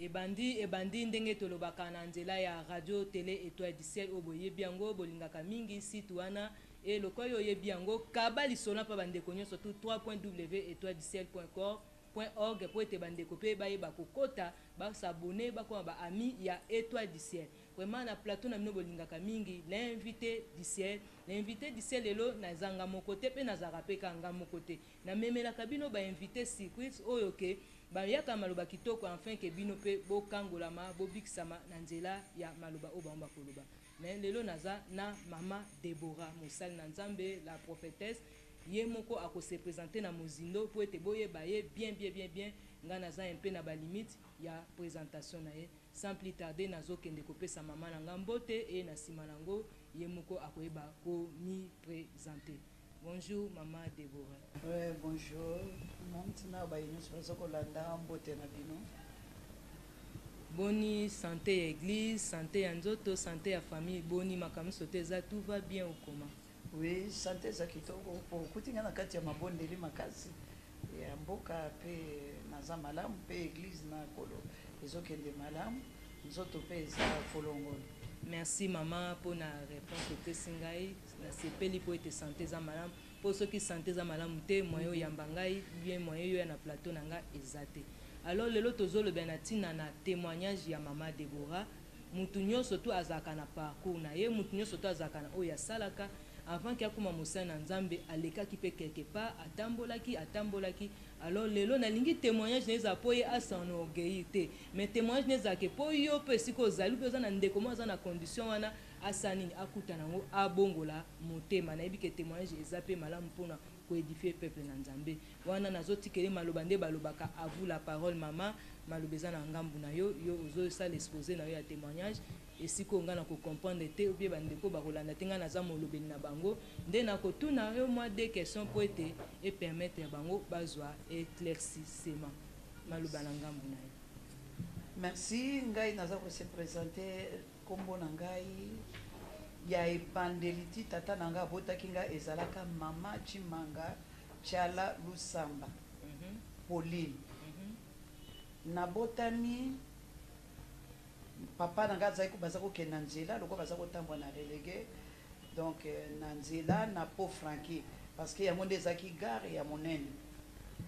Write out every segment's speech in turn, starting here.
ebandi ndenge tolobaka na nzela ya radio télé étoile du ciel oboye biango bolingaka mingi site wana et lokoyo oyebi yango kaba lisona pa bandeko nyonso surtout www.etoileduciel.org po ete bandeko pe bayeba kokota basabone bakoma baami ya étoile du ciel. Vraiment na plateau na bino bolingaka mingi l'invité du ciel lelo nazanga mokote pe nazaka pe kanga mokote na memelaka bino ba invité secrets oyo ke bayaka maloba kitoko enfin ke bino pe bokangolama bobikisama na nzela ya maloba oyo baomba koloba. Mais lelo naza na mama Deborah Mosali na Nzambe la prophétesse ye moko ako se présenter na mozindo po ete boye baye bien nga naza un peu na ba limite ya présentation na ye sans plus tarder nazo kende kopesa mama na ngambote et na sima nango ye moko akoyeba ko mi présenter. Bonjour maman Deborah. Ouais, bonjour. Maintenant ba yino so ko landa mbote na bino. Boni santé ya église, santé ya nzoto, santé ya famille, boni makambo sote za tout va bien ou comment? Oui, santé za kitoko po kutinga na kati ya mabondeli makasi. Ya mboka pe naza malamu pe église na kolo. Ezokende malamu, nzoto pe za kolongolo. Merci maman pour la réponse que singai na sepeli po ete santé za malamu. Po soki santé za malamu te moyo yambangai bien moyo ya na plateau nanga ezate. Alors lelo tozolo benatina na témoignage ya mama Deborah mutu nyonso to azaka na parcours na ye mutu nyonso to azaka na oya salaka avant qu'il akuma mosana na Nzambe alekaki pe quelque part atambolaki alors lelo na lingi témoignage neza po ye asanorgueillité mais témoignage neza ke po yo pe siko zalu pe za na ndeko mo za na condition wana asani akuta nango abongola motema na ebike témoignage eza pe malamu pona ko édifier peuple na Nzambe wana nazotikele maloba nde balobaka à vous la parole maman malobeza na ngambu na yo ozo sa l'exposer na yo ya témoignage et siko ngana ko comprendre te ou bien bandeko ba kolanda tenga na za molobeli na bango nde na ko tuna yo moi des questions pour été et permettre bango bazwa éclaircissement maloba na ngambu na yo. Merci ngai naza ko se présenter kombo na ngai ya epandeliti tata nanga botaki nga ezalaka mama Chimanga Chala Lusamba Pauline na botami papa nanga zaiko bazako kena nzela loko bazako tambwa na relégué donc na nzela na po Frankie parce que yango nde zaki gare ya monene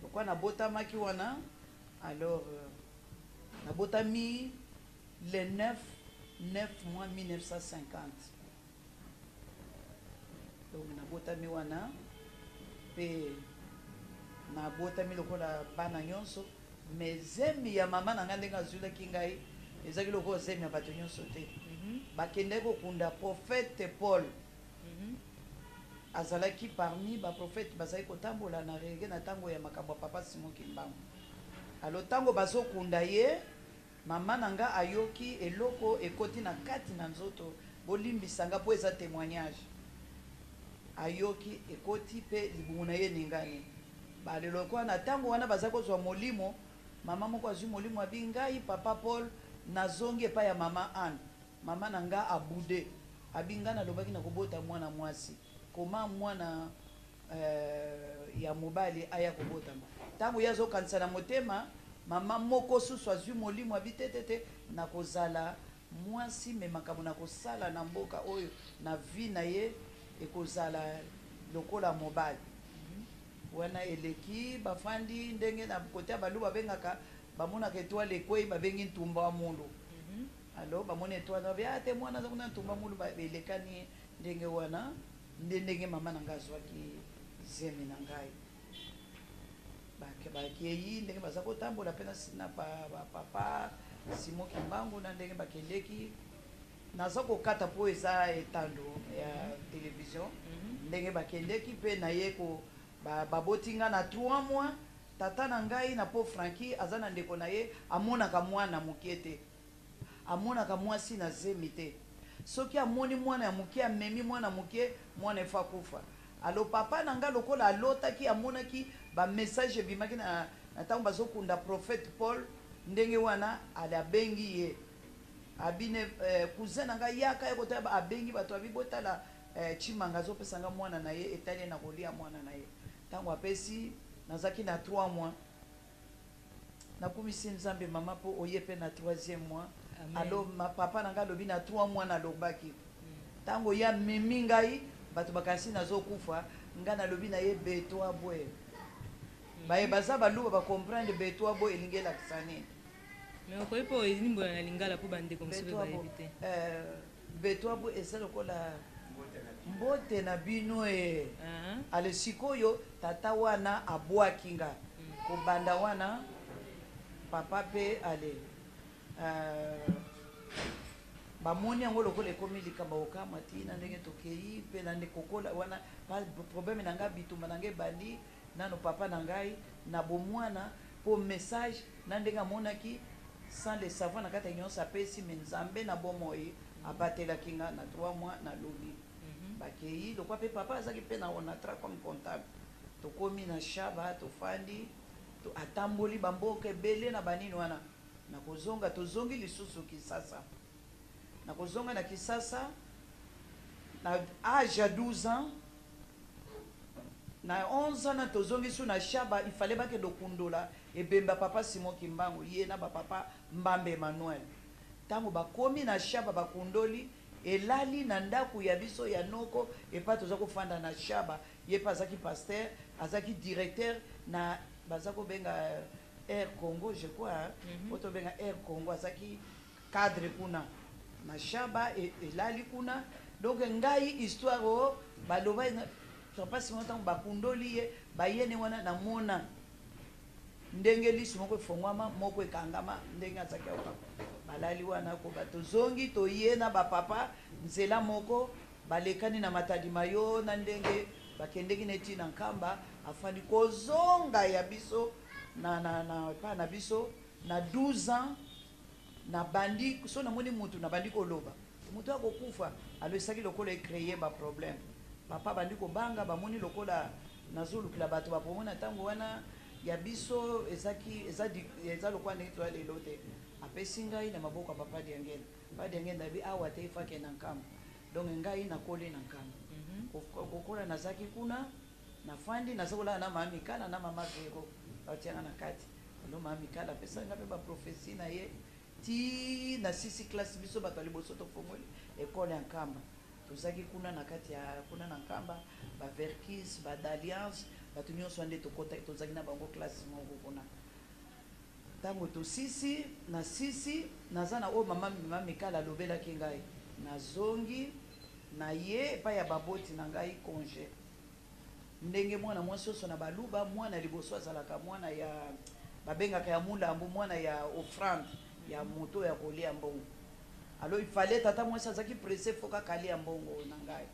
loko na botamaki wana alors na botami le 9 mois 1950 donc na botami wana pe na botami lokola bana nyonso mais zemi ya mama na ngande ngazula kingai ezaki lokola zemi ya bato nyonso te bakende kokunda prophète Paul azalaki parmi ba prophète bazali kotambola na rege na tango ya makambo papa Simon Kimbangu alo tango bazokunda ye mama nanga ayoki eloko ekoti na kati na nzoto bolimbisanga po eza témoignage ayoki ekoti pe libungu na ye ningani balelo kwa na tango wana baza kozwa molimo mama moko azwi molimo abingai papa Paul nazongi epa ya mama Anne mama nanga abude abingana lobaki na kobota mwana mwasi koma mwana ya mobali aya kobota tango yazo kanisa na motema mama moko susu azwi molimo abitetete na kozala mwasi me makambo na kosala na mboka oyo na vie na ye ekozala lokola mobali wana eleki bafandi ndenge na kote ya balu babengaka bamonaka étoile ekwei babengi ntumba wa mundu alors bamona étoile na bia te mwana za kuna ntumba mundu belekani ndenge wana ndenge mama nanga azwaki zemi na ngai bakei ndenge baza kotambola pena na papa Simon Kimbangu na ndenge bakendeki naza kokata po eza etando ya télévision ndenge bakendeki pe na ye ko babotinga na 3 mois tata na ngai na po Frankie aza na ndeko na ye amonaka mwana mokie te amonaka mwasi na zemi te soki amoni mwana ya mokie amemi mwana mokie mwana efa kufa alo papa na ngai lokola alotaki amonaki ba message bimaki na tango bazokunda prophète Paul ndenge wana alabengi ye abine cousin na ngai yaka ekota abengi bato abibotala Chimanga azopesanga mwana na ye etali na kolia mwana na ye tango apesi nazaki na 3 mois nakumisi nzambe mama po oye pe na 3e mois. Amen. Alors ma papa nanga lobi na 3 mois na lobaki. Tango ya memi ngai bato bakasi nazokufa nga na lobi na ye beto abwe. Baye baza baluba ba comprendre beto abwe elingela kisani. Mais okoyi po elimbo na lingala po bande comme ça ba éviter. Beto abwe esa lokola mbote na bino ale sikoyo tata wana abwaki nga kobanda wana papa pe ale bamoni yango lokola ekomi likambo okama tina ndenge tokei pe na ndekokola wana problème na ngai bitumba na ngai bandi nano papa na ngai na bomwana po message na ndenge amonaki sans le savoir na kati ya nyonso apesi me nzambe na bomoi abatelaki nga na 3 mois na lobi bakei lokwa pe papa azaki pe na onatra comme comptable tokomi na shaba tofandi atamboli bamboka ebele na banini wana na kozonga tozongi lisusu Kisasa na kozonga na Kisasa na âge ya 12 ans na 11 ans na tozongi su na shaba il fallait bake dokundola ebemba papa Simon Kimbangu ye na ba papa Mbambe Emmanuel tango bakomi na shaba bakundoli elali na ndako ya biso ya noko epa toza kofanda na shaba ye pa azaki pasteur azaki directeur na bazako benga Air Congo je crois oto benga Air Congo azaki cadre kuna na shaba elali kuna donc ngai histoire o baloba papa Simon tango bakundoli ye bayene wana na mona ndenge lisu moko efongwama moko ekangama ndenge azaki oka balali wana ko bato zongi to ye na bapapa nzela moko balekani na matadi mayo na ndenge bakendeki neti na nkamba afandi kozonga ya biso na biso na 12 ans na bandi so na moni mutu na bandi koloba mutu akokufa alosaki lokola créer ba problème papa bandi kobanga bamoni lokola nazolukila bato bapomona tango wana ya biso eza lokwa ndenge toya lelo te apesi ngai na maboko ya papa Diangene papa Diangene nabi awa te ifake na nkamba donc ngai nakoli na nkamba kokola nazaki kuna nafandi nazokola na mama Mikala na mama Vero batianga na kati alo mama Mikala apesa nga pe baprofesi na ye ti na 6 classe biso bato liboso tofongoli ekole ya nkamba tozaki kuna na kati ya kuna na nkamba baverkis badalliance bato nyonso nde tokota tozaki na bango classe moko kuna tango tosisi na sisi naza na oyo mama Mikala alobelaki ngai nazongi na ye epai ya baboti na ngai congé ndenge mwana mwasi oso na baluba mwana liboso azalaka mwana ya babengaka ya mulambu mwana ya offrande ya moto ya kolia mbongo alors il fallait tata mwasi azaki pressé foka kalia mbongo na ngai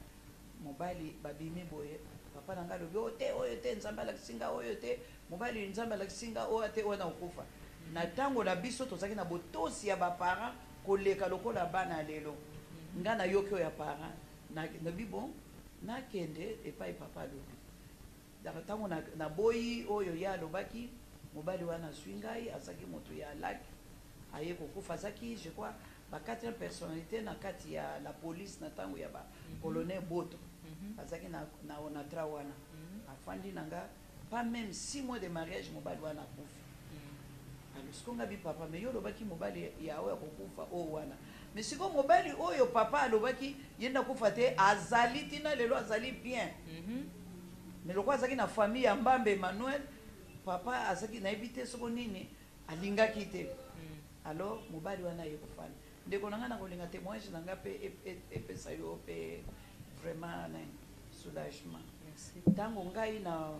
mobali babimi boye papa na ngai lobi oyo te nzambe alakisinga oyo te mobali nzambe alakisinga oyo te oyo na okufa na tango na biso tozaki na botosi ya baparent koleka lokola bana lelo nga na yoki oyo ya parent na bibo nakende epai papa alobi tango na boyi oyo ya alobaki mobali wana azwi ngai azaki moto ya laki aye kokufa azaki je crois ba 4e personnalité na kati ya la police na tango ya ba colonel Boto azaki na onatra wana afandi nanga pas même 6 mois de mariage mobali wana akufi alosikonga bi papa me yo lobaki mobali ya oyo kokufa o wana me siko mobali oyo papa alobaki yenda kufa te azali tina lelo azali bien me loko azaki na famille ya Mbambe Emmanuel papa azaki nayebi te soko nini alingaki te alors mobali wana ye kofana ndeko nanga na kolinga témoignage nanga pe epesa yo pe vraiment na soulagement tango ngai na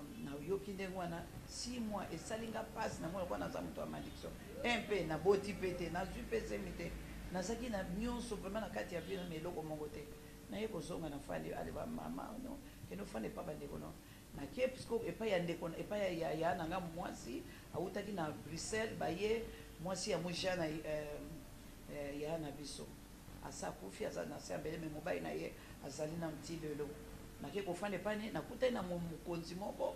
yoki ndenge wana 6 mois esalinga passe na mwana kwa naza moto ya malédiction mpe na boti pete nazwi pe semi te nazaki na nyonso vraiment na kati ya vie na eloko mongo te naye kozonga na fandi ale ba mama no keno fandi pa bandeko no na ke puisque epai ya ndeko epai ya nanga mwasi awutaki na Bruxelles baye mwasi ya mujana ya na biso asa kufi aza na se mbele me mobali na ye azali na mti lelo nake kofanda pani nakutani na mokonzi moko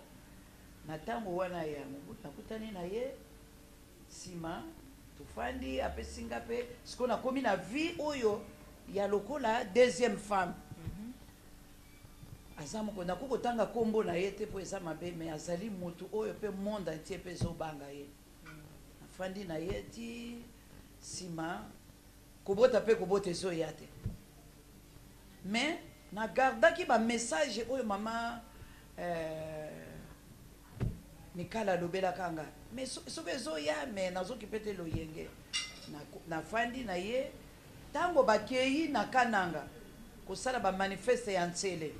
na tango wana ya mobutu nakutani na ye sima tufandi apesinga pe siko nakomi na vie oyo ya lokola deuxième femme aza moko nakokotanga kombo na ye te po eza mabe me azali motu oyo pe monde entier pe ezobanga ye tofandi na ye ti nsima kobota mpe kobota ezoya te mais nagardaki bamessage oyo mama mikala alobelaka nga mais soki ezoya me nazoki mpe te loyenge nafandi na ye ntango bakei na kananga kosala bamanifeste ya ntsele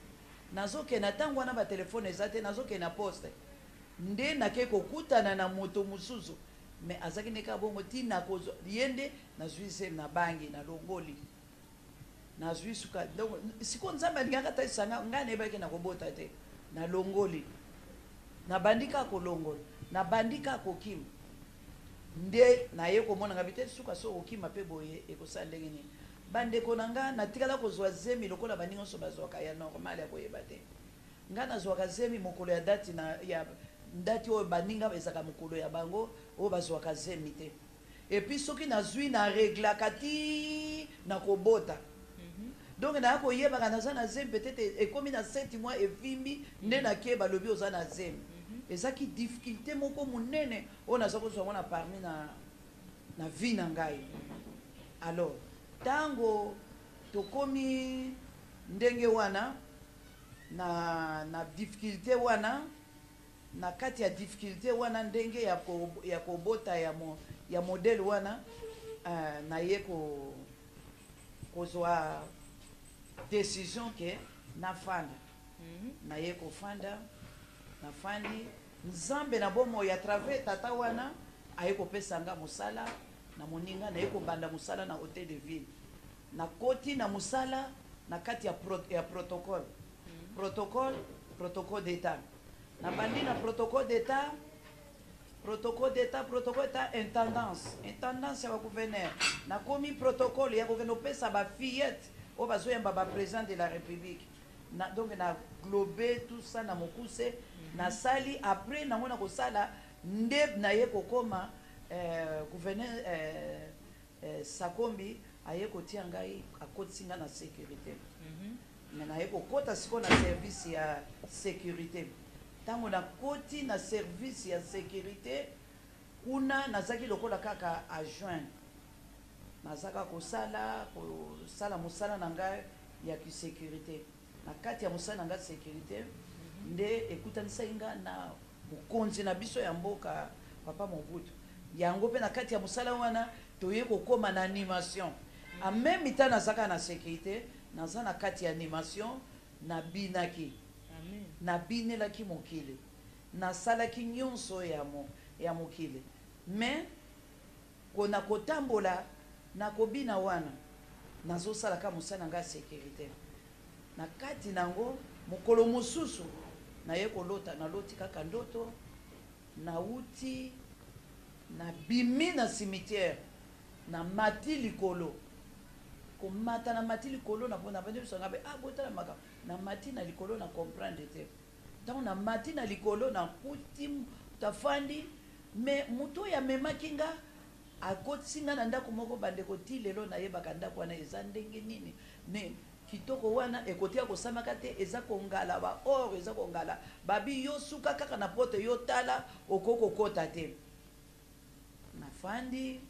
nazokenda ntango wana batelefone eza te nazokenda poste nde nakei kokutana na moto mosusu me azalaki ndeka bongo ntina kozwa ye nde nazwi se na bangi na longoli nazwi suka donc siko nzambe alingaka taisanga ngai nayebaki na kobota te na longoli nabandika kolongola nabandika kokima nde naye komona nga bite suka so okima mpe boye ekosala ndenge nini bandeko na nga natikala kozwa zemi lokola baninga nyonso bazwaka ya normal ya koyeba te nga nazwaka zemi mokolo ya dati ya ndati oyo baninga ezaka mokolo ya bango oyo bazwaka zemi te epuis soki nazwi na reglaka ti na kobota donc naya koyebaka naza na zemi peut-être ekomi na 7 mois evimbi nde nakie balobi oza na zemi ezaki difficulté moko monene oyo naza kozwa ngo na parmi na vie na ngai alors tango tokomi ndenge wana na difficulté wana na kati ya difficulté wana ndenge ya kobota ya modèle wana naye kozwa décision ke nafanda naye kofanda nafandi nzambe na bomoi à travers tata wana aye kopesa nga mosala na moninga naye kobanda mosala na hôtel de ville nakoti na mosala na kati ya protocole protocole d'état nabandi na protocole d'état intendance ya bagouverneur nakomi protocole ya kokende opesa bafillette oyo bazoyamba baprésident de la république donc na globé tout ça na mokuse nasali après nango na kosala nde naye kokoma gouverneur Sakombi aye kotia ngai akotisi nga na sécurité mais naye kokota siko na service ya sécurité ntango nakoti na service ya sécurité kuna nazaki lokola kaka adjoint nazaka kosala mosala na ngai ya kisécurité na kati ya mosala na ngai sécurité nde ekutanisaki nga na mokonzi na biso ya mboka papa Mobutu yango mpe na kati ya mosala wana toye kokoma na animation en même temps nazaka na sécurité naza na kati ya animation nabinaki nabinelaki mokili nasalaki nyonso ya mokili mais kona kotambola nakobina wana nazosalaka mosala nga sécurité na kati nango mokolo mosusu naye kolota naloti kaka ndoto nauti nabimi na cimetière na mati likolo komata na mati likolo na bandi biso ngabe botala maka na mati na likolo na comprendre te donc na mati na likolo na kuti tafandi mais muto ya memaki nga akotisi nga na ndako moko bandeko ti lelo nayebaka ndako wana eza ndenge nini ne kitoko wana ekotia kosamaka te eza kongala ba or eza kongala babi yo suka kaka na pote yo tala okokokota te nafandi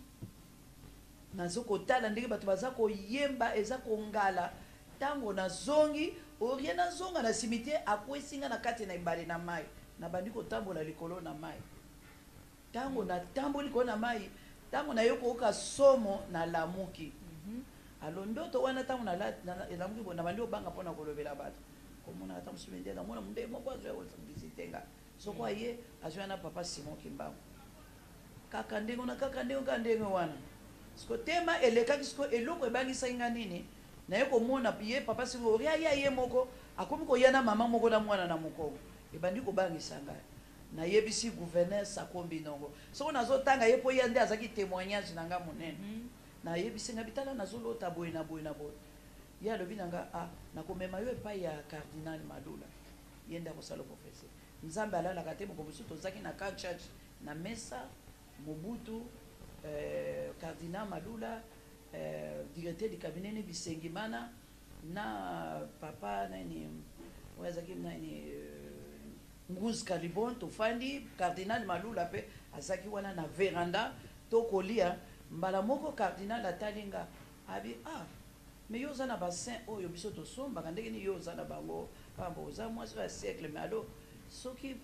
nazokotala ndenge bato baza koyemba eza kongala ntango nazongi orie nazonga na cimetière akwesinga na kati na ebale na mai nabandi kotambola likolo na mai ntango natamboli likolo na mai ntango naye koyoka somo na lamuki alo ndoto wana ntango elamuki bo nabandi obanga mpona kolobela bato komona ata mosusu nde namona munde moko azwa visite nga soko aye azwa na papa Simon Kimbangu kaka ndenge wana siko tema elekaki siko eloko ebangisaki nga nini naye komona ye papa Simon oria ye moko akomi koya na mama moko na mwana na mokongo ebandi kobangisa ngai nayebisi gouverneur Sakombi nongo soko nazotanga ye mpo ye nde azalaki témoignage na nga monene nayebisi nga bitala nazolota boye na boye ye alobi na nga nakomema yo epai ya cardinal Malula ye nde akosala professeur nzambe alalaka te moko mosusu tozalaki na car church na mesa Mobutu cardinal Malula directeur du cabinet ne Bisengimana na papa nani wazaki nani Nguzi Kalibon tofandi cardinal Malula pe azaki wana na veranda tokolia mbala moko cardinal atalinga abi mais yo zana ba saint oyo biso to somba kandeke ni yo zana bango pambo oza mwasi wa siècle mais alors soki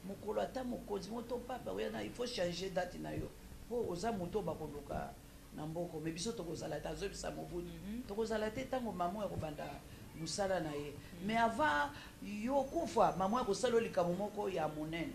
mokolo ata mokonzi moto papa oyana il faut changer date na yo po oza moto bakoluka na mboko mais biso tokozala ta zobisa mobutu tokozala te tango mama ya kobanda musala na ye mais avant yo kufa mama ya kosala likambo moko ya monene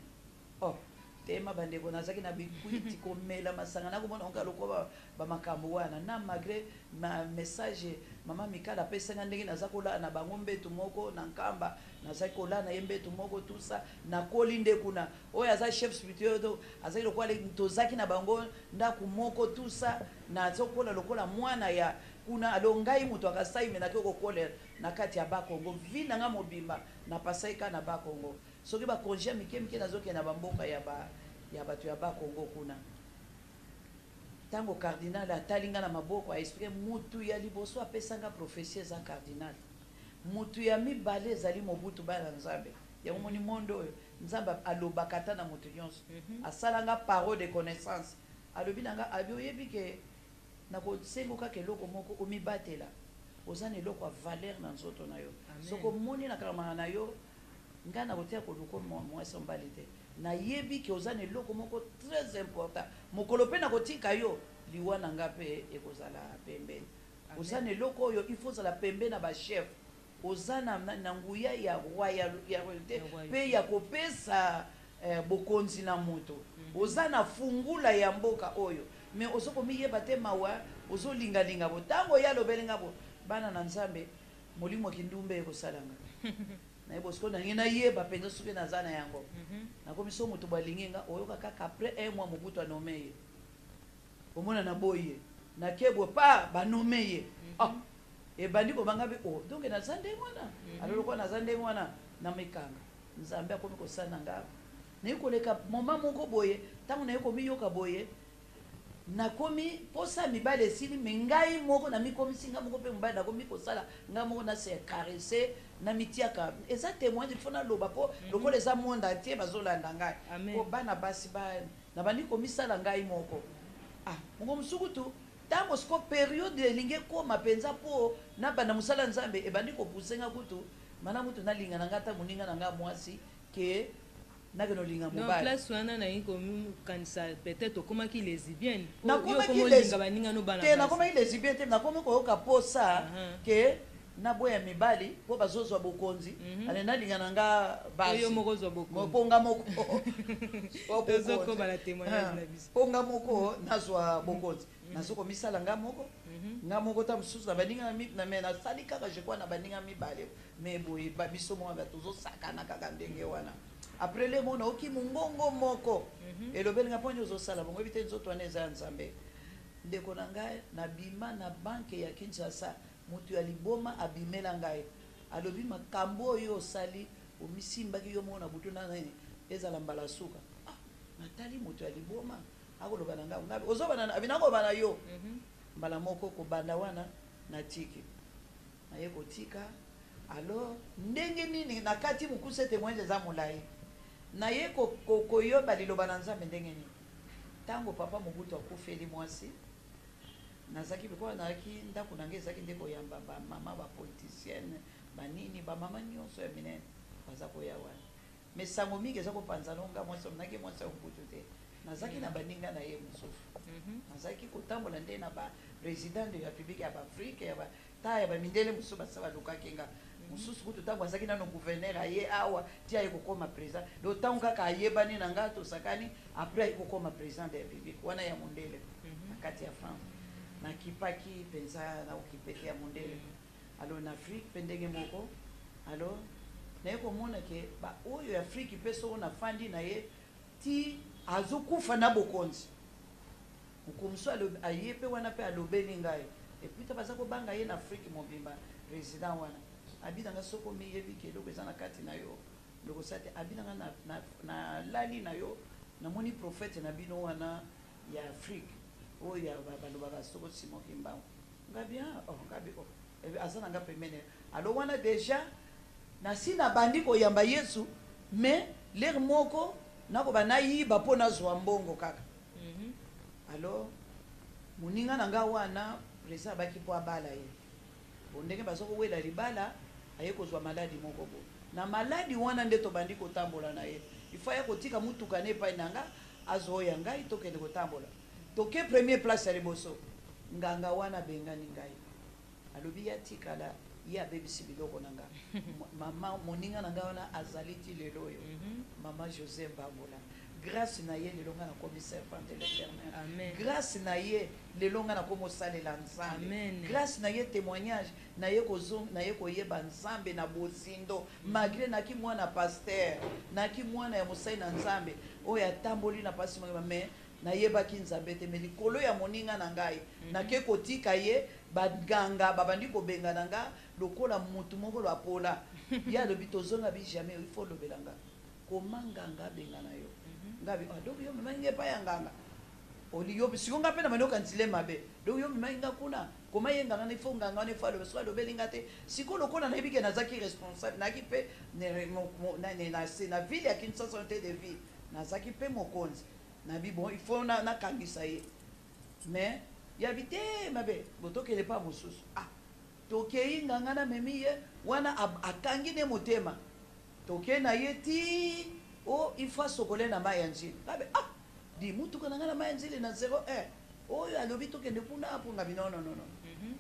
tema bandeko nazaki na bikwiti komela masanga nakomona onka lokoba bamakambo wana na malgré ma message mama Mikala apesanga ndenge naza kolala na bango mbetu moko na nkamba nazaki kolala na ye mbetu moko tout ça nakoli nde kuna oyo aza chef spirituel to azaki lokola tozaki na bango ndako moko tout ça nazokola lokola mwana ya kuna alongai mutu akasai me naki kokolela na kati ya Bakongo vi nanga mobimba na pasai ka na Bakongo soki ba congé mike nazoki na bamboka ya bato ya Bakongo kuna tango cardinal atalinga na maboko a expliquer mutu ya liboso apesanga prophétie za cardinal mutu ya mibale ezali Mobutu bana Nzambe ya moni mondo oyo Nzambe alobaka ta na mutu nyonso asalanga parole de connaissance alobi nanga abioyebi ke nakosengoka keloko moko omibatela ozana eloko ya valeur na nzoto na yo soko moni na kalamana na yo nga na kotia koluko mwasi mbali te nayebi ke ozana eloko moko très important mokolo pe na kotika yo liwa na nga pe ekozala pembeni ozana eloko oyo il faut zala pembeni na bachef ozana na nguya ya royauté pe ya kopesa bokonzi na moto ozana fungula ya mboka oyo mais osoko miyeba te mawa ozolingalinga bo tango ya lobelinga bo bana na Nzambe molimo kindumbe ekosalanga na yebo siko na ngena yeba penza suke na zana yango na komiso mutu balingenga oyoka kaka après un mois Mobutu anomeye omona na boye na kebo pa banomeye e bandi ko bangabe donc na zande mwana alors ko na zande mwana na mekanga Nzambe akomi ko sana nga na koleka moma moko boye tango na yeko miyoka boye na komi posa mibale sili mengai moko na mikomi singa moko pe mbala na komi ko sala nga moko na se caresser na mitiaka eza témoin il faut na loba po lokola eza monde entier bazolanda ngai ko bana basi ba na bani komi sala ngai moko moko musukutu tango sko période elinge koma penza po na bana musala Nzambe e bandi ko pusenga kutu mana mutu na linga na ngata muninga na nga mwasi ke donc place wana na yiko kanisa peut-être comment qui lesbienne na comment linga baninga no bana te na comment lesbienne te na comment ko ka posa ke na boya mibali po bazozwa bokonzi ale na linga na nga basi yo moko zo bokonzi ponga moko tozoko bala témoignage na biso ponga moko nazwa bokonzi nazoko misala nga moko ta mususu na baninga na me na sali kaka je kwa na baninga mibale me boye ba biso mo ba tozo sakana kaka ndenge wana après le mona oki mungongo moko elobelinga ponyo ozosala bongo ebite nzoto wana eza ya Nzambe ndeko na ngai na bima na banke ya Kinshasa mutu ya liboma abimela ngai alobi makambo oyo osali omisimbaki yo mona butu na nini ezala mbala suka natali mutu ya liboma akoloba na ngai ngabe ozobana abinakobana yo mbala moko kobanda wana na tiki na ye kotika alors ndenge nini na kati mukuse témoin eza molai na ye koyoba liloba na Nzambe ndenge nini tango papa Mobutu akufeli mwasi nazaki biko naki ndako nange ezaki nde koyamba bamama bapoliticienne banini bamama nyonso ya minene baza koya wana mais sango mingi eza kopanza longa mwasi naki mwasi ya Mobutu te nazaki na baninga na ye mosusu nazaki kotambola nde na président de la République ya Afrique ya ta ya bamindele mosusu basa balukaki nga mosusu kutu tango azaki nano gouverneur aye awa ti aye kokoma président do tango kaka ayebani na nga tosakani après aye kokoma président de la République wana ya mondele na kati ya France na kipaki penza na okipeke ya mondele alors na Afrique pendenge moko alors na ye komona ke ba oyo ya Afrique pe so na fandi na ye ti azokufa na bokonzi mukumso aye pe wana pe alobeli ngai et puis tabaza ko banga ye na Afrique mobimba président wana abinanga soko miyebi ke loko eza na kati na yo loko sate abinanga na lali na yo na moni prophète na bino wana ya Afrique oyo balobaka soko Simon Kimbangu ngabi ngabi azana nga pemene alors wana déjà na sina bandi ko yamba Yesu mais l'air moko nako banayiba pona zwa mbongo kaka alors moninga na nga wana presa abaki mpo abala ye ndenge baza kowela libala aye kozwa maladi moko bo na maladi wana nde tobandi kotambola na ye ifo ya kotika mutuka ne epai na nga azoya ngai tokende kotambola toke premier place ya liboso nganga wana bengani ngai alobi ya tikala ye abebisi biloko na nga mama moninga na nga wana azali ti lelo oyo mama José Bambola grâce na ye lelo nga na komi serpent de l'Éternel grâce na ye lelo nga na komi osalela nzambe grâce na ye témoignage na ye kozonga na ye koyeba nzambe na bozindo malgré naki mwana pasteur naki mwana ya mosali na nzambe oyo atamboli na pasi moko mais nayebaki nzambe te me likolo ya moninga na ngai nake kotika ye baganga babandi kobenga na nga lokola mutu moko lwapola ye alobi tozonga bi jamais il faut lobela nga koma nganga abenga na yo ngabi donc yo memangi epai ya nganga oli yo siko nga mpe na bandi okanisile mabe donc yo memangi nga kuna koma ye nganga na ifo nganga wana ifo alobe so alobeli nga te siko lokola nayebi ke nazaki responsable naki mpe na ville ya Kinshasa te de ville nazaki mpe mokonzi nabi bon il faut nakangisa ye mais yabi te mabe botokele pa mosusu tokei nganga na memi ye wana akangi ne motema toke na ye ti il faut sokole na mai ya nzili ngabe di mutuka na nga na mai ya nzili na 01 oyo alobi tokende kuna apo ngabi non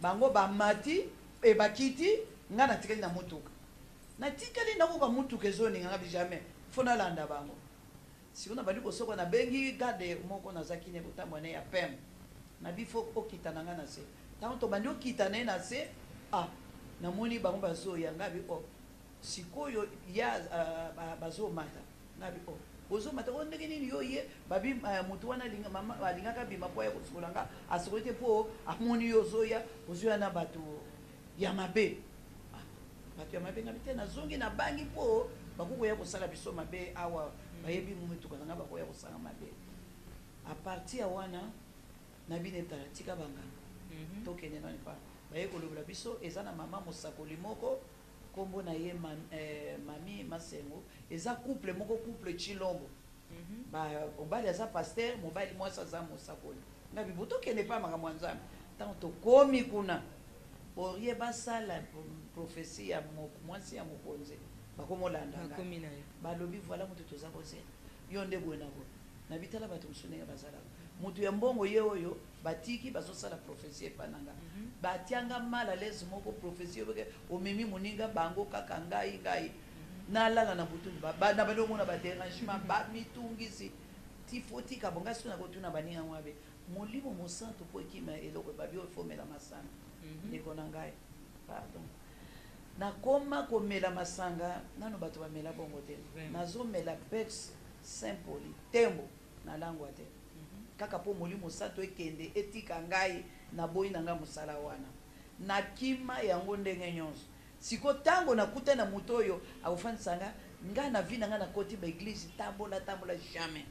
bango bamati bakiti nga natikali na mutuka natikali nakoka mutuka ezoninga ngabi jamais fo nalanda bango siko na bandi kosoka na bengi gade moko nazaki ne kotambo ne ya pem na bifo okita na nga na se tango to bandi okita na ye na se namoni bango bazoya ngabi sikoyo ya bazomata ngabi ozomata ndenge nini yo ye babi mutu wana alingaka bima po ya kosukola nga asokoli te mpo amoni yo ozoya na bato ya mabe bato ya mabe ngabi te nazongi na bangi mpo bakokoya kosala biso mabe awa bayebi mumutuka na nga bakoya kosala mabe a partir ya wana nabine tala tika banganga tokende nani pa baye kolobela biso eza na mama mosakoli moko kombo na ye mami Masengo eza couple moko couple Chilombo mobali aza pasteur mobali mwasi aza mosakoli ngabi botokende pa makambo ya nzambe ntango tokomi kuna boye basala prophétie ya mwasi ya mokonzi bakomolanda balobi voilà moto toza kozela yo nde boye na boye na bitala bato mosusu ndenge bazalaka moto ya mbongo ye oyo batiki bazosala prophétie epa na nga batianga mal à l'aise moko prophétie oyoke omemi moninga bango kaka ngai nalala na butu na bandi omona badérangement bamitungisi tifotika bonga soki na kotuna baninga mwabe molimo mosantu mpo ekima eloko babi oyo fomela masanga ndeko na ngai pardon nakoma komela masanga nano bato bamela bongo te nazomela pex simpoli tembo nalangwa te kaka po molimo mosantu ekende etika ngai na boyi na ngai mosala wana nakima yango ndenge nyonso siko ntango nakuta na moto oyo akofandisa ngai na vi na ngai nakoti baeglise tambola jamais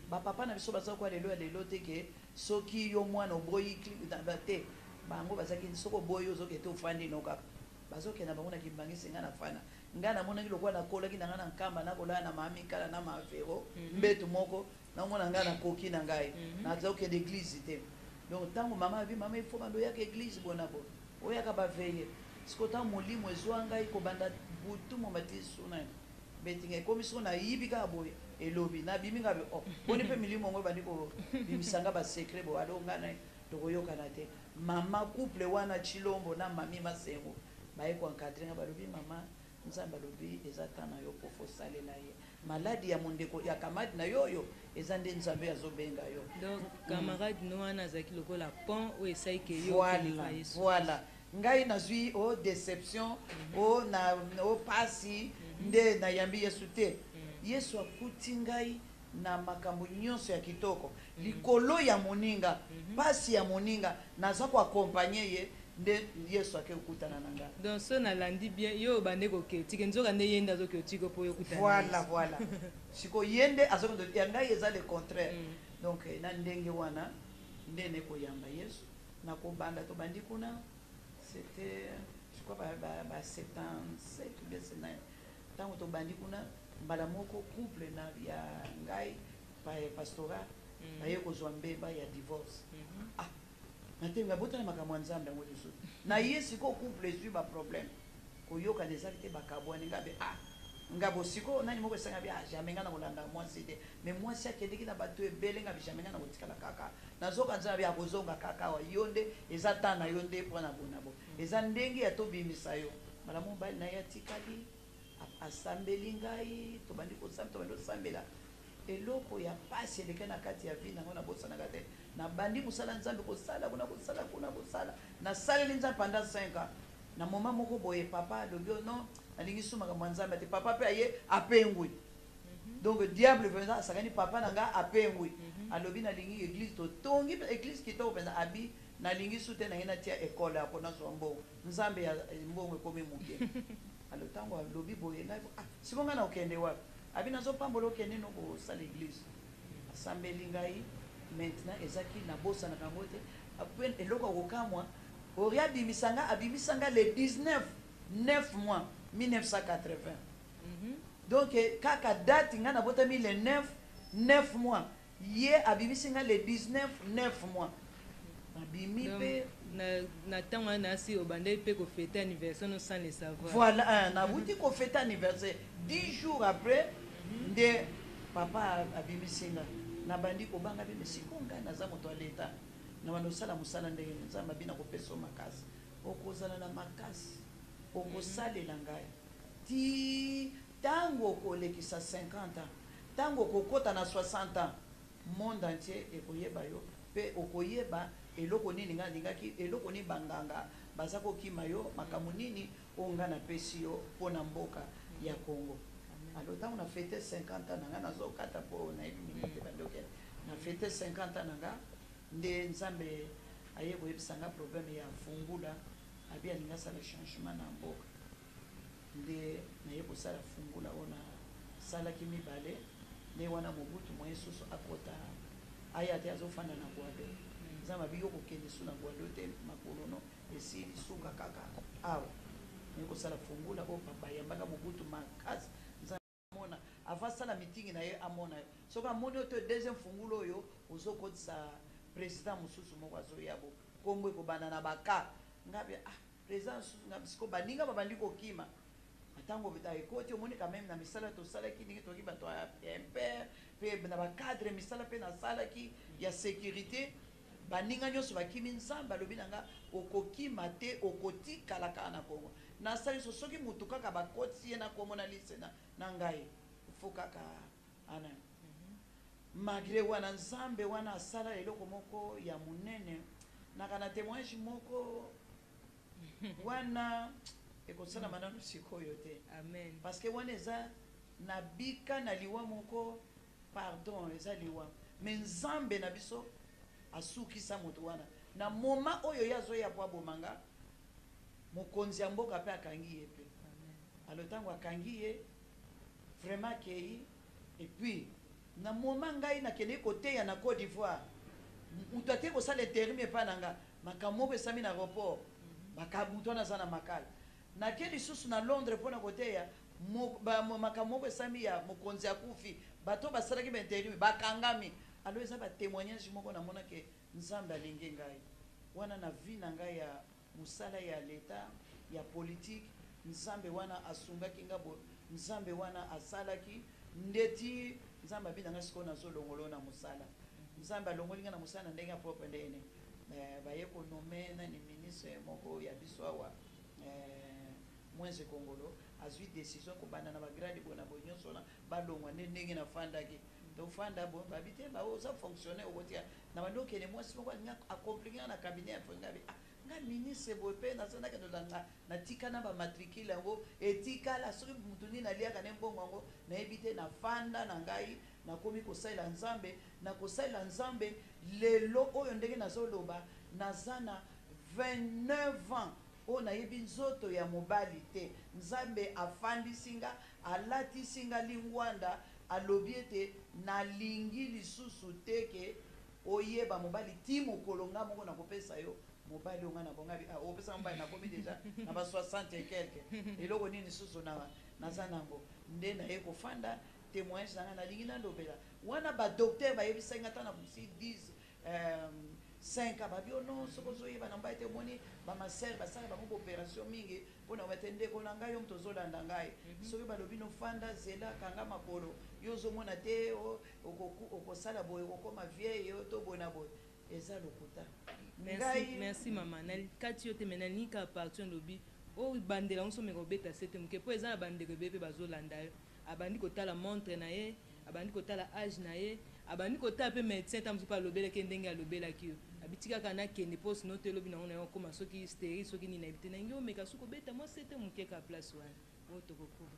bapapa na biso baza kwa lelo ya lelo te ke soki yo mwana oboyi te bango bazaki soki oboyi ozokende te ofandi no kaka bazokenda bango na kimbangisi ngai nafana ngai namonaki lokola nakolaki na ngai na nkamba nakolala na mamikala na mavero mbetu moko naomona ngai nakoki na ngai nazokende église te donc ntango mama abi mama ifo bando oyaka église bona bo oyaka baveye siko ntango molimo ezwa ngai kobanda butu momati suna betinga ekomi siko nayibi kaka boye elobi nabimi ngabe boni mpe milimo yango ebandi kobimisanga basekret bo alo ngai tokoyokana te mama couple wana Chilombo na mami Masengo baye koencadre nga balobi mama nzambe alobi eza ntan na yo mpo fosalela ye maladi ya mondeko ya camarade na yo oyo eza nde nzambe azobenga yo donc camarade no wana azalaki lokola pont oyo esali ke yo voilà ngai nazwi déception pasi nde nayambi yesu te yesu akuti ngai na makambo nyonso ya kitoko likolo ya moninga pasi ya moninga naza koakompagne ye nde yesu ake okutana na ngai donc so nalandi bien yo bande koke tike nzoka nde yende azoke otiko mpo yo okutana voilà siko yende azoke ya ngai eza le contraire donc na ndenge wana nde ne koyamba yesu na kobanda tobandi kuna c'était je crois ba 77 ou bien 79 ntango tobandi kuna mbala moko couple na ya ngai pastorat baye kozwa mbeba ya divorce ah natenga botana makambo ya nzambe yango lisusu na ye siko couple ezwi baproblème koyokana ezali te bakabwani ngabe ah ngabo siko nani moko esanga bi ah jamais nga na kolanda mwasi te mais mwasi akendeki na bato ebele nga bi jamais nga na kotikala kaka nazoka nzambe bi akozonga kaka wa yonde eza tana yonde mpona bonabo eza ndenge ya tobimisa yo mala mobali na ye atikali asambeli ngai tobandi kosambela eloko ya pasi eleke na kati ya vi nango nabosanaka te nabandi mosala nzambe kosala kuna kosala nasaleli nzambe pendant 5 ans na moma moko boye papa alobi non nalingi su makambo ya nzambe te papa mpe aye apengwi donc diable mpenza asakani papa na nga apengwi alobi nalingi église totongi église kitoko mpenza abi nalingi su te na ye natia ekole ya mpona zwa mbongo nzambe ya mbongo ekomi moke alo ntango alobi boye ngai siko ngai na okende wapi abi nazopambola okende no kosala église asambeli ngai maintenant ezaki nabosanaka yango te ape eloko akokamwa ori abimisanga le 9 mois 1980 donc kaka date ngai nabotami le 9 mois ye abimisinga le 9 mois abimi mpe na ntango wana nasi obandeli mpe kofete anniversaire no sans le savoir voilà nabuti kofete anniversaire 10 jours après nde papa abimisinga nabandi kobanga mpe mesiko ngai naza moto ya leta na bando osala mosala ndenge nzambe abina kopesa makasi okozala na makasi okosalela ngai ti ntango okolekisa 50 ans ntango okokota na 60 ans monde entier ekoyeba yo mpe okoyeba eloko nini nga alingaki eloko nini banganga baza kokima yo makambo nini oyo nga napesi yo mpona mboka ya Congo alo ntango na fete 50 ans na nga nazokata mpo nayebi minute bandokele na fete 50 ans na nga nde nzambe aye koyebisanga problème ya fungula abi alingi asala changement na mboka nde naye kosala fungula oyo nasalaki mibale nde wana mobutu moye susu akota aya te azofanda na gwado nzambe abi yo kokende su na gwado te makolono esili suka kaka awa naye kosala fungula oyo papa yambaka mobutu makasi nzambe amona avasala mitingi na ye amona yo soki amoni oyo to deuxième fungula oyo ozokotisa président mosusu moko azoyabo kombo ekobanda na baka ngabe président mosusu ngabe siko baninga babandi kokima ntango ekoti omoni quand même na misala tosalaki ndenge toki bato ya impere mpe na bacadre misala mpe nasalaki ya sécurité baninga nyonso bakimi nzambe alobi na nga okokima te okotikala kaka na Kongo nasali so soki mutu kaka bakoti ye na kombo na lise na ngai fo kaka ana malgré wana nzambe wana asala eloko moko ya monene naka na témoignage moko wana ekosala manano sikoyo te amen parce que wana eza na bika na liwa moko pardon eza liwa mais nzambe na biso asukisa moto wana na moma oyo ye azoya po abomanga mokonzi ya mboka mpe akangi ye mpe alo ntango akangi ye vraiment akei epuis na moma ngai nakende koteya na Côte d'Ivoire moto ate kosala eterime epai na nga makambo moko esami na aéroport moto wana aza na makala nake lisusu na Londres mpona koteya makambo moko esami ya mokonzi akufi bato basalaki bainterime bakangami alo eza batémoignage moko namonake nzambe alingi ngai wana na vi na ngai ya mosala ya leta ya politique nzambe wana asungaki nga nzambe wana asalaki ndeti nzambe abi na nga sikoyo nazolongolo na mosala nzambe alongoli nga na mosala na ndenge ya propre ndene baye konome nani ministre moko ya biso awa Moise Kongolo azwi décision kobanda na bagrade bona bo nyonso na balongwa ndenge nafandaki tofanda bo babite baoza fonctionner okotia na bandokele mwasi moko accomplir na cabinet ya fongabi nga ministre bope nazandaka dolanga natika na bamatricule yango etikala soki mutu nini aliaka ne mbongo yango nayebi te nafanda na ngai nakomi kosalela nzambe na kosalela nzambe lelo oyo ndenge nazoloba naza na 29 ans oyo nayebi nzoto ya mobali te nzambe afandisinga alatisinga lingwanda alobi ete nalingi lisusu teke oyeba mobali ti mokolo nga moko nakopesa yo mobali onga na bonga opesa mobali nakomi deja na ba 60 et quelque eloko nini susu naza nango nde naye kofanda témoignage nanga nalingi nalobela wana badocteur bayebisaki nga ntana busi 5 babi o non soki ozoyeba na mbai te omoni bamasere basala bango baopération mingi mpona bate ndeko na ngai yo moto ozolanda ngai soki balobi nofanda zela kanga makolo yo ozomona te okosala boye okokoma vieille yo to boye na boye eza lokuta. Merci mama na kati yo te mena nika partir lobi o bandela on so me robeta sete mke po eza na bandeko bebe bazolanda yo abandi kotala montre na ye abandi kotala âge na ye abandi kotala pe médecin tamzu pa lobela ke ndenge alobela ki yo abitika kana kende po sino te lobi na ona yo koma soki stérile soki ni na ibite na ngi meka suko beta mo sete mke ka place wana o to kokuba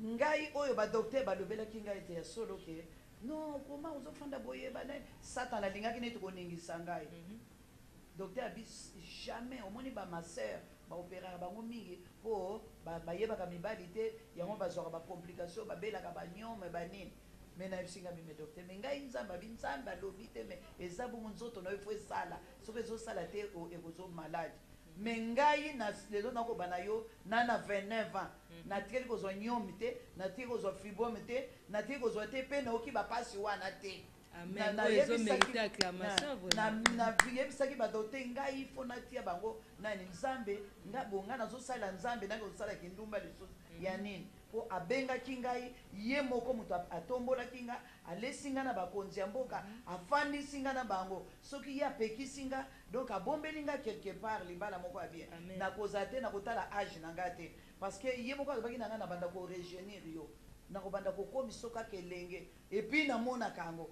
ngai oyo ba docteur balobela ki ngai te ya solo ke non comment ozofanda boye bana satan alingaki neti koningisa ngai docteur abi jamais omoni bamaser baopéraka bango mingi mpo bayebaka mibali te yango bazwaka bacomplication babelaka banyome banini me nayebisinga mime docteur me ngai nzambe abi nzambe alobi te me eza bongo nzoto na yo fo esala soki ezosala te ekozwa maladi me ngai lelo nakobana yo na 29 ans natikeli kozwa nyomi te natikeli kozwa fibrome te natikeli kozwa te mpe naoki bapasi wana te nayebisaki badote ngai fo natia bango nani nzambe ngai nazosala nzambe nanga osalaki ndumba lisusu ya nini mpo abengaki ngai ye moko moto atombolaki nga alesi nga na bakonzi ya mboka afandisi nga na bango soki ye apekisi nga donc abombeli nga quelque part libala moko ya bien nakozala te nakotala age na nga te parce que ye moko alobaki na nga na banda korejeunir yo nakobanda kokomisa kaka elenge epuis namonaka yango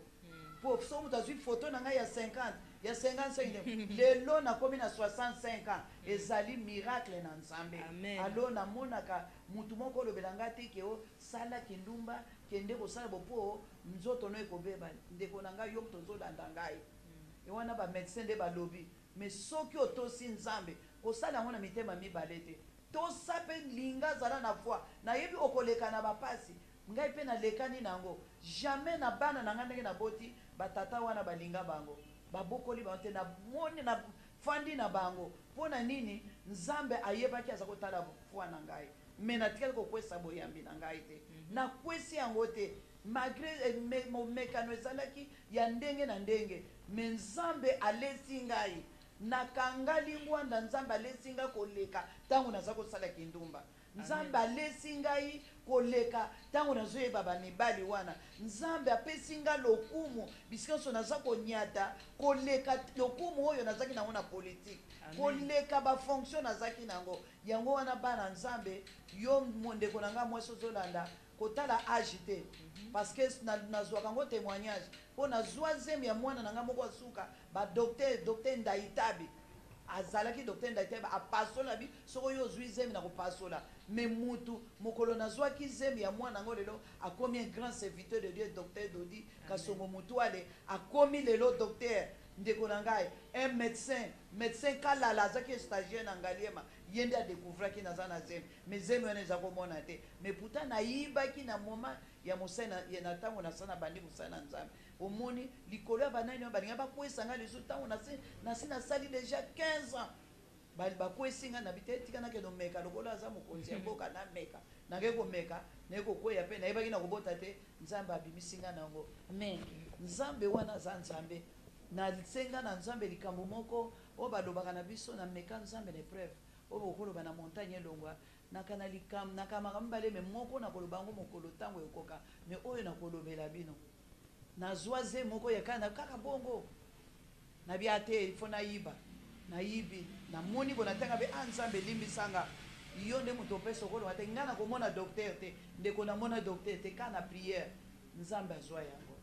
po so moto azwi photo na ngai ya 50 ya 55 lelo nakomi na 65 ans ezali miracle na nzambe alo namonaka mutu moko olobela ngai te ke osala kindumba kende kosala bopo nzoto no ekobeba ndeko na ngai yo moto ozolanda ngai ewana bamédecin nde balobi mais soki otosi nzambe kosala yango na mitema mibale te tosa mpe linga zala na foi nayebi okoleka na bapasi ngai mpe nalekani nango jamais na bana na ngai ndenge naboti batata wana balinga bango babokoli bango te namoni na fandi na bango mpo na nini nzambe ayebaki aza kotala foi na ngai me natikali kokwesa boyambi na ngai te nakwesi yango te malgré mekano ezalaki ya ndenge na ndenge me nzambe alesi ngai nakangali ngwanda nzambe alesi ngai koleka ntango naza kosala kindumba nzambe alesi ngai koleka ntango nazoyeba bamibali wana nzambe apesi ngai lokumu bisika nyonso naza konyata koleka lokumu oyo nazaki nango na politike koleka bafonction nazaki nango yango wana bana nzambe yo mondeko na ngai mwasi ozolanda kotala age te parce que nazwaka yango témoignage mpo nazwa zemi ya mwana na ngai moko asuka badocteur ndaitabi azalaki docteur ndaitabi apasola bi soko yo ozwi zemi na kopasola me mutu mokolo nazwaki zemi ya mwana yango lelo akomi un grand serviteur de Dieu docteur Dodi Kasongo Mutuale akomi lelo docteur ndeko na ngai un médecin kalala azaki stagiaire na ngaliema ye nde adécouvraki naza na zemi me zemi wana eza komona te me pourtant nayibaki na moment ya mosala na ntango nasala bandi mosala na nzambe omoni likolo ya banani balinga bakwesa ngai lisusu ntango nasi nasali déjà 15 ans bakwesi ngai nabi te tika nakende omeka lokolo aza mokonzi ya mboka nameka nake komeka naye kokweya mpe nayebaki na kobota te nzambe abimisi ngai nango me nzambe wana aza nzambe nasenga na nzambe likambo moko oyo balobaka na biso na meka nzambe na épreuve oyo okoloba na montagne elongwa nakamaka mibale me moko nakoloba yango mokolo ntango ekoka me oyo nakolobela bino nazwa ze moko yakana kaka bongo nabia te ifo nayibi namoni bona tanga be nzambe limbisanga yo nde moto opesa okoloba te ngai nakomona docteur te ndeko namona docteur te ka na prière nzambe azwa yango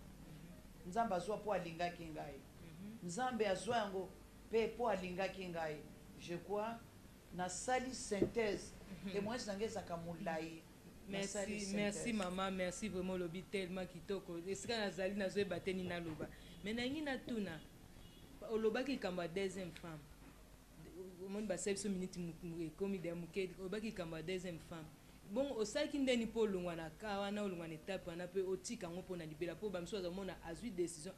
nzambe azwa mpo alingaki ngai nzambe azwa yango mpe mpo alingaki ngai je crois nasali synthèse témoignage na ngai ezaka molai. Merci maman, merci vraiment lobi tellement kitoko esika nazali nazoyeba te nini naloba me nangi natuna olobaki likambo ya deuxième femme omoni basali biso minute ekomi de moke olobaki likambo ya deuxième femme bon osalaki ndeni mpo olongwa na ka wana olongwa na etape wana mpe otika yango mpo na libela mpo bamiso azomona azwi décision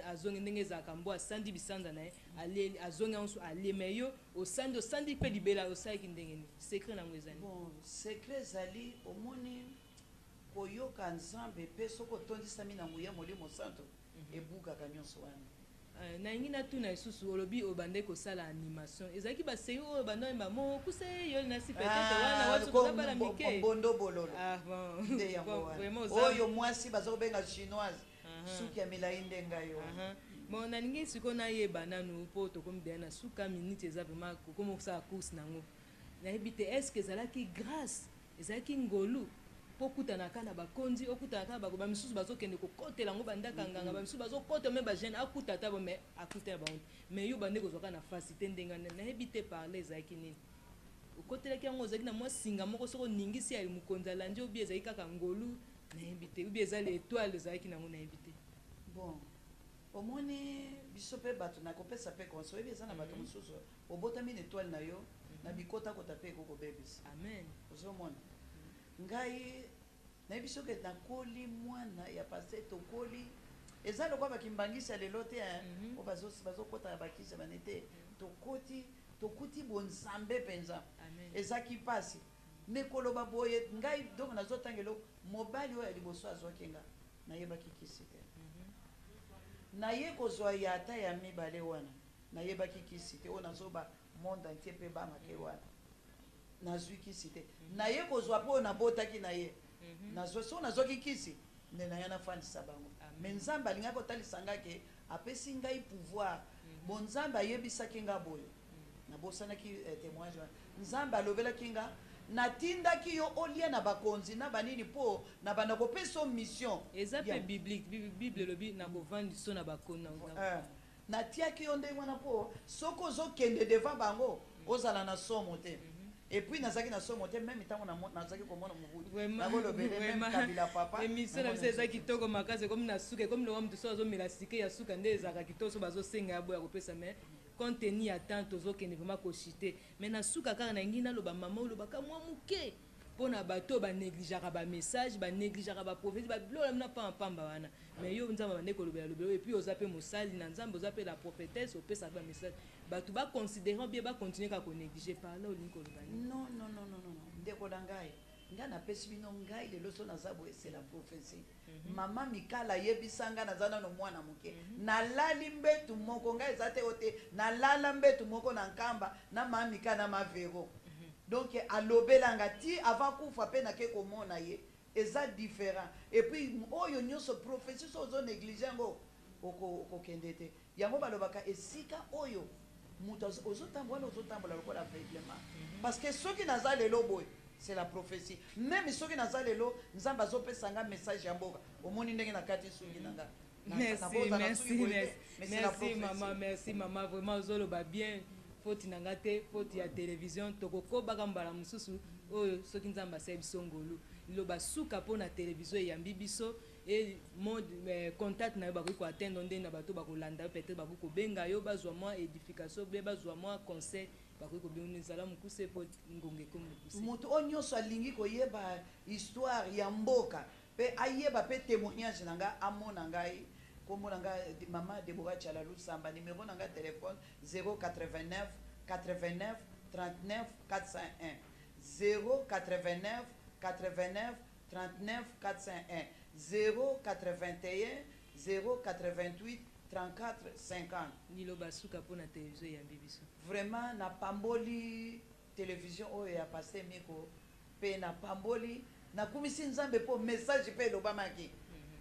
azonge ndenge ezalaka mbo asandi bisanza na ye azonge yango alie me yo osandi mpe libela osalaki ndenge nini secret nango ezali bon secret ezali omoni koyoka nzambe mpe soki otondisami na nguya molimo santo ebukaka nyonso wana. Naingi na tuna isusu olobi obande kosala animation ezalaki baseyi oyo banda oyemba mo kusa yo nasi peut-être wana wasokozabala mike bondo bololo nde yango wana oyo mwasi bazokobenga chinoise suki ya milai ndenga yo. Bon nalingi siko nayeba nanu mpo tokomideya na suka minute eza vraiment kokoma kosala course nango nayebi te est ce que ezalaki grâce ezalaki ngolu po kutanaka na bakonzi okutanaka bako bamisusu bazokende kokotela yango bandaka nganga bamisusu bazokota me bagene akuta ta bo me akuta ya baonde me yo bande kozwaka na facilité ndenga nayebi te parler ezalaki nini okotelaki yango ozalaki na mwa singa moko soko ningisi ya mokonzi alandi obi ezalaki kaka ngolu nayebi te obi eza l'étoile ezalaki nango nayebi te. Bon omoni biso mpe bato nakopesa mpe conseil oyebi eza na bato mosusu obotami na étoile na yo na bikotakota mpe ekokobebisa. Amen. ozomona ngai nayebi soki nakoli mwana ya pase tokoli eza lokwa bakimbangisa lelo te o bazokota ya bakisa bane te tokuti bonzambe mpenza ezaki mpasi me koloba boye ngai donc nazotangelo mobali oyo ya liboso azwaki nga nayebaki kisi te naye kozwa ya ata ya mibale wana nayebaki kisi te oyo nazoba monde entier mpe bamake wana nazwi kisi te naye kozwa mpo nabotaki na ye so nazwaki kisi nde naye nafandisa bango me nzambe alingaki kotalisa ngake apesi ngai pouvoir bo nzambe ayebisaki nga boye nabosanaki témoignage nzambe alobelaki nga natindaki yo olia na bakonzi na banini mpo na banda kopesa mission eza pe bible elobi na kovandi so na bakonzi natiaki yo ndenge wana mpo soki ozokende devant bango ozala na somo te et puis nazaki na somo te même ntango nazaki komona mobutu nakolobele même kabila papa émission na biso eza kitoko makasi ekomi na suka ekomi lowa moto so azomela sike ya suka nde ezalaka kitoko so bazosenga ya boya kopesa me compte tenu ya temps tozokende vraiment koshite me na suka kaka nangi naloba mama olobaka mwa moke mpona bato banegligeaka bamessage banegligeaka baprofesi babilola mina pamba wana me yo nzambe bande kolobela lobelo et puis oza mpe mosali na nzambe oza mpe la prophétesse opesaka bamessage bato baconsidérant bien bacontinue kaka konéglige par là olingi koloba non ndeko na ngai ngai napesi bino ngai lelo so naza boye c'est la prophétie mama mikala ayebisa ngai naza nano mwana moke nalali mbetu moko ngai eza te o te nalala mbetu moko na nkamba na mama mikala na mavero donc alobelanga ti avant kufa mpe nake komona ye eza différent et puis oyo nyonso prophétie so ozonéglige yango okokende te yango balobaka esika oyo moto ozotambola ozotambola lokola aveuglement parce que soki naza lelo boye c'est la prophétie même soki naza lelo nzambe azopesa nga message ya mboka omoni ndenge na kati suki na nga. Merci maman vraiment ozoloba bien foti na nga te foti ya télévision tokokobaka mbala mosusu oyo soki nzambe asali biso ngolu liloba suka mpo na télévision eyambi biso e mode contact na yo bakoki koatteindre nde na bato bakolanda yo peut-être bakoki kobenga yo bazwa mwa édification be bazwa mwa conseil bakoki kobenga ezala mokuse mpo ngonga ekomi mokuse moto oyo nyonso alingi koyeba histoire ya mboka mpe ayeba mpe témoignage na nga amona ngai kombo na nga mama Deborah Tchala Lusamba numéro na nga téléphone 089 89 39 401 089 89 39 401 081 088 34 50 liloba suka mpo na télévision eyambi biso vraiment na pamboli télévision oyo ya paster miko mpe na pamboli nakumisi nzambe mpo message mpe elobamaki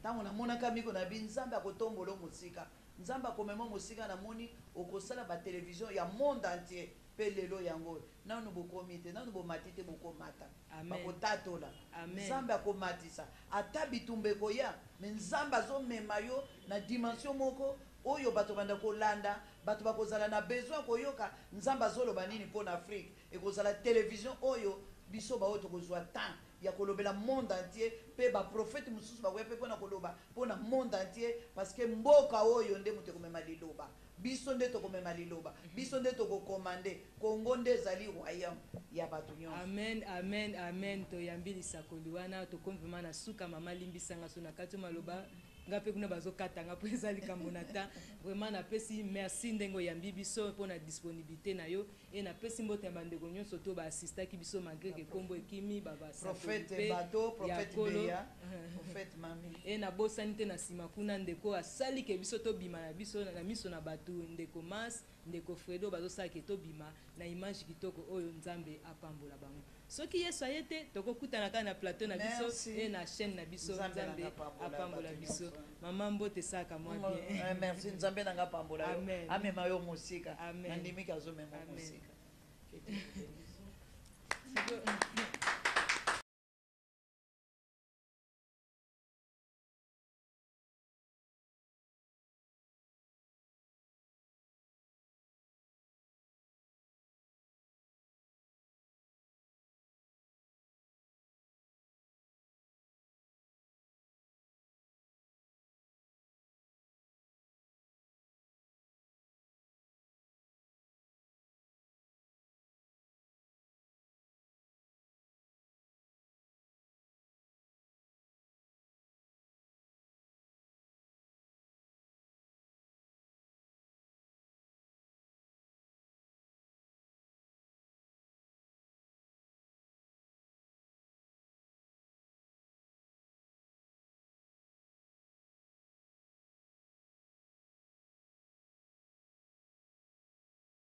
ntango namonaka miko na bi nzambe akotombola mosika nzambe akomema mosika namoni okosala batelevizio ya monde entier mpe lelo yango nanu bokomi te nanu bomati te bokomata bakotatola nzambe akomatisa ata bitumba ekoya me nzambe azomema yo na dimension moko oyo bato banda kolanda bato bakozala na besoin koyoka nzambe azoloba nini mpo na afrique ekozala télévision oyo biso baoyo tokozwa temps ya kolobela monde entier mpe baprofete mosusu bakoya mpe mpona koloba mpona monde entier parce que mboka oyo nde moto ekomema liloba biso nde tokomema liloba biso nde tokokomande kongo nde ezali royaume ya bato nyonso. Amen, amen, amen. Toyambi lisakoli wana tokomi vraiment na suka mama limbisanga so na kati maloba nga mpe kuna bazokatanga mpo eza likambo na ta vraiment napesi merci ndenge oyambi biso mpo na disponibilité na yo e napesi mbote ya bandeko nyonso to baassistaki biso malgré ke nkombo ekimi prophète bato prophète beya prophète mami e nabosani te na nsima kuna ndeko asali ke biso tobima na biso na miso na bato ndeko Mas ndeko Fredo bazosala ke tobima na image kitoko oyo nzambe apambola bango soki yesu aye te tokokutana kaka na plateau na biso e na chaîne na biso nzambe apambola biso mama mbote esaka mwa bien merci nzambe nanga pambola yo Amen. amema yo mosika Amen. nandimiki azomema mosika